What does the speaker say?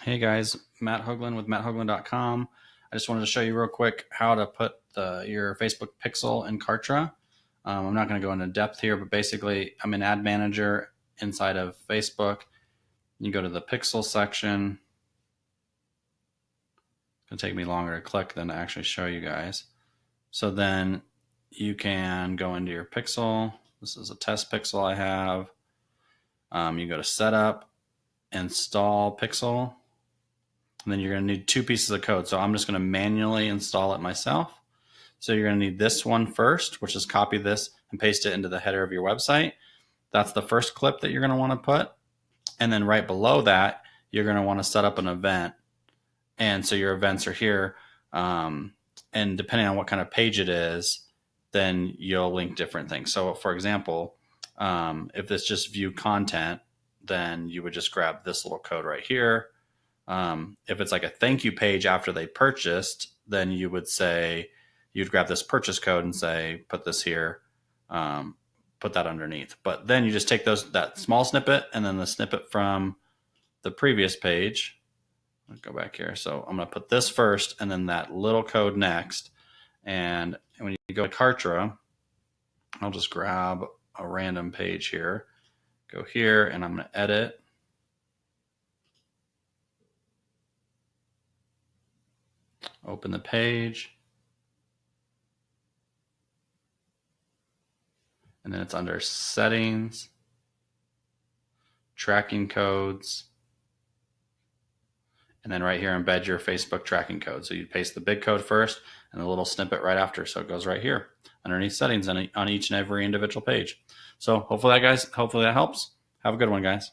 Hey guys, Matt Hoagland with matthoagland.com. I just wanted to show you real quick how to put your Facebook pixel in Kartra. I'm not going to go into depth here, but basically I'm in Ad Manager inside of Facebook. You go to the pixel section. It's going to take me longer to click than to actually show you guys. So then you can go into your pixel. This is a test pixel I have. You go to Setup, Install Pixel. And then you're going to need two pieces of code. So I'm just going to manually install it myself. So you're going to need this one first, which is copy this and paste it into the header of your website. That's the first clip that you're going to want to put. And then right below that, you're going to want to set up an event. And so your events are here. And depending on what kind of page it is, then you'll link different things. So for example, if it's just view content, then you would just grab this little code right here. If it's like a thank you page after they purchased, then you would say, you'd grab this purchase code and say, put this here, put that underneath. But then you just take that small snippet and then the snippet from the previous page. I'll go back here. So I'm going to put this first and then that little code next. And when you go to Kartra, I'll just grab a random page here, go here, and I'm going to edit. Open the page. And then it's under settings, tracking codes, and then right here embed your Facebook tracking code. So you paste the big code first and a little snippet right after. So it goes right here underneath settings on each and every individual page. So hopefully that helps. Have a good one, guys.